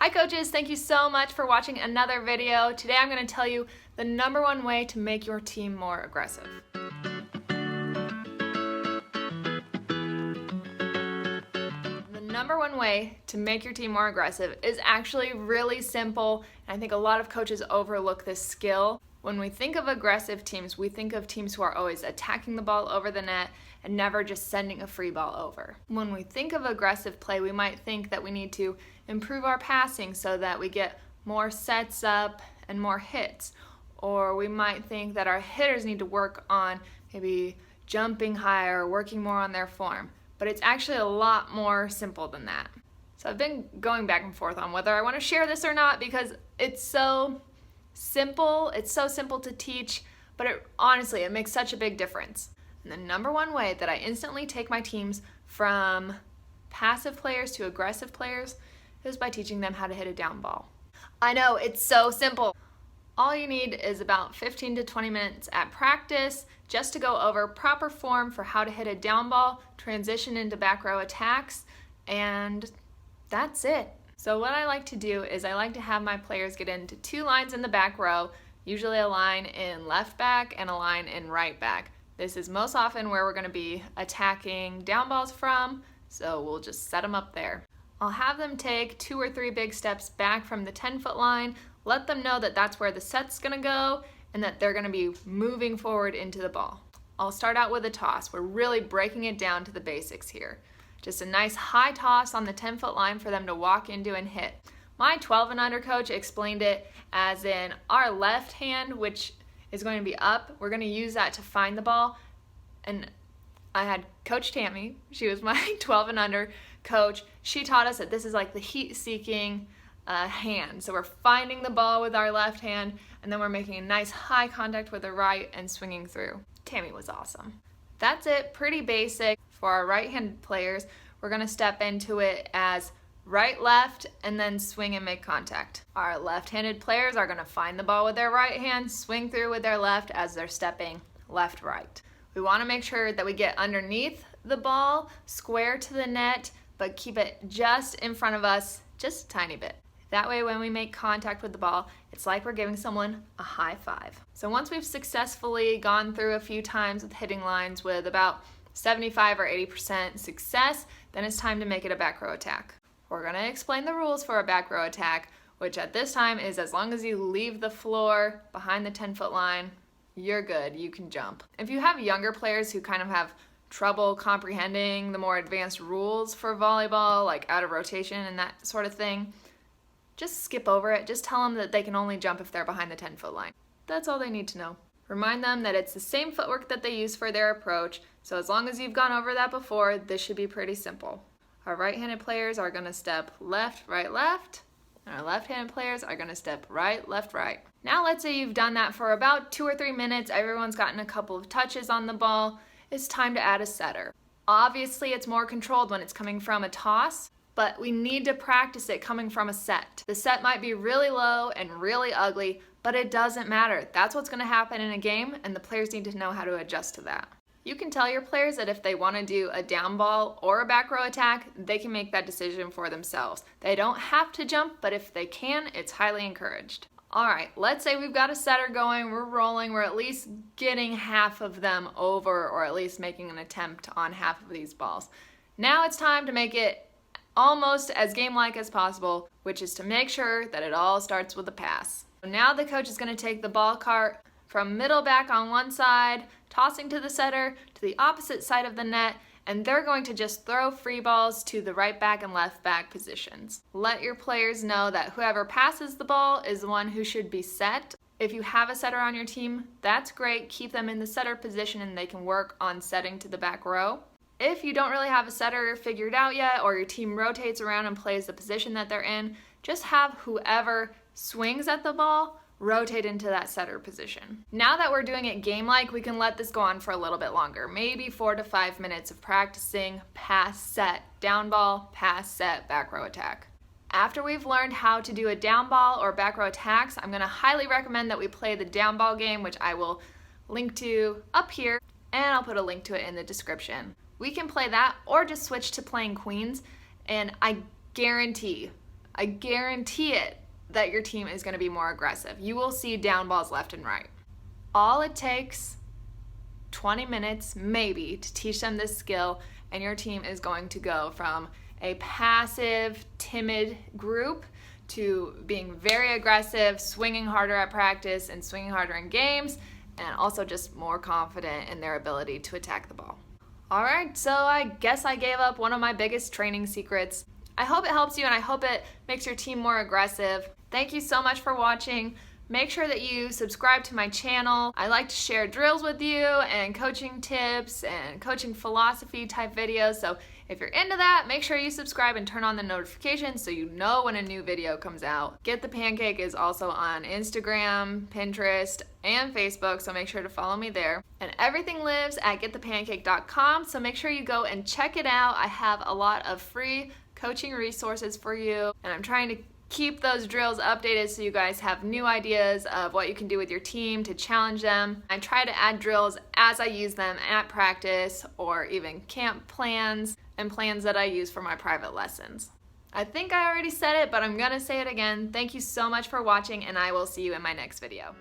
Hi coaches, thank you so much for watching another video. Today I'm going to tell you the #1 way to make your team more aggressive. The #1 way to make your team more aggressive is actually really simple, and I think a lot of coaches overlook this skill. When we think of aggressive teams, we think of teams who are always attacking the ball over the net and never just sending a free ball over. When we think of aggressive play, we might think that we need to improve our passing so that we get more sets up and more hits. Or we might think that our hitters need to work on maybe jumping higher or working more on their form. But it's actually a lot more simple than that. So I've been going back and forth on whether I want to share this or not because it's so simple. It's so simple to teach, but honestly, it makes such a big difference. And the #1 way that I instantly take my teams from passive players to aggressive players is by teaching them how to hit a down ball. I know, it's so simple. All you need is about 15 to 20 minutes at practice just to go over proper form for how to hit a down ball, transition into back row attacks, and that's it. So what I like to do is I like to have my players get into 2 lines in the back row, usually a line in left back and a line in right back. This is most often where we're going to be attacking down balls from, so we'll just set them up there. I'll have them take 2 or 3 big steps back from the 10-foot line, let them know that that's where the set's going to go and that they're going to be moving forward into the ball. I'll start out with a toss. We're really breaking it down to the basics here. Just a nice high toss on the 10-foot line for them to walk into and hit. My 12 and under coach explained it as in our left hand, which is going to be up, we're going to use that to find the ball. And I had Coach Tammy, she was my 12 and under coach. She taught us that this is like the heat-seeking hand. So we're finding the ball with our left hand, and then we're making a nice high contact with the right and swinging through. Tammy was awesome. That's it, pretty basic. For our right-handed players, we're going to step into it as right-left and then swing and make contact. Our left-handed players are going to find the ball with their right hand, swing through with their left as they're stepping left-right. We want to make sure that we get underneath the ball, square to the net, but keep it just in front of us, just a tiny bit. That way when we make contact with the ball, it's like we're giving someone a high five. So once we've successfully gone through a few times with hitting lines with about 75 or 80% success, then it's time to make it a back row attack. We're going to explain the rules for a back row attack, which at this time is as long as you leave the floor behind the 10-foot line, you're good, you can jump. If you have younger players who kind of have trouble comprehending the more advanced rules for volleyball, like out of rotation and that sort of thing, just skip over it. Just tell them that they can only jump if they're behind the 10-foot line. That's all they need to know. Remind them that it's the same footwork that they use for their approach, so as long as you've gone over that before, this should be pretty simple. Our right-handed players are going to step left, right, left, and our left-handed players are going to step right, left, right. Now let's say you've done that for about 2 or 3 minutes, everyone's gotten a couple of touches on the ball, it's time to add a setter. Obviously it's more controlled when it's coming from a toss, but we need to practice it coming from a set. The set might be really low and really ugly, but it doesn't matter. That's what's going to happen in a game, and the players need to know how to adjust to that. You can tell your players that if they want to do a down ball or a back row attack, they can make that decision for themselves. They don't have to jump, but if they can, it's highly encouraged. All right, let's say we've got a setter going, we're rolling, we're at least getting half of them over, or at least making an attempt on half of these balls. Now it's time to make it almost as game-like as possible, which is to make sure that it all starts with a pass. So now the coach is going to take the ball cart from middle back on one side, tossing to the setter, to the opposite side of the net, and they're going to just throw free balls to the right back and left back positions. Let your players know that whoever passes the ball is the one who should be set. If you have a setter on your team, that's great. Keep them in the setter position and they can work on setting to the back row. If you don't really have a setter figured out yet, or your team rotates around and plays the position that they're in, just have whoever swings at the ball rotate into that setter position. Now that we're doing it game-like, we can let this go on for a little bit longer, maybe 4 to 5 minutes of practicing pass, set, down ball, pass, set, back row attack. After we've learned how to do a down ball or back row attacks, I'm going to highly recommend that we play the down ball game, which I will link to up here, and I'll put a link to it in the description. We can play that or just switch to playing queens, and I guarantee I guarantee it that your team is going to be more aggressive. You will see down balls left and right. All it takes, 20 minutes maybe, to teach them this skill, and your team is going to go from a passive, timid group to being very aggressive, swinging harder at practice and swinging harder in games, and also just more confident in their ability to attack the ball. All right, so I guess I gave up one of my biggest training secrets. I hope it helps you, and I hope it makes your team more aggressive. Thank you so much for watching. Make sure that you subscribe to my channel. I like to share drills with you and coaching tips and coaching philosophy type videos. So if you're into that, make sure you subscribe and turn on the notifications so you know when a new video comes out. Get the Pancake is also on Instagram, Pinterest, and Facebook, so make sure to follow me there. And everything lives at getthepancake.com, so make sure you go and check it out. I have a lot of free coaching resources for you, and I'm trying to keep those drills updated so you guys have new ideas of what you can do with your team to challenge them. I try to add drills as I use them at practice or even camp plans and plans that I use for my private lessons. I think I already said it, but I'm gonna say it again. Thank you so much for watching, and I will see you in my next video.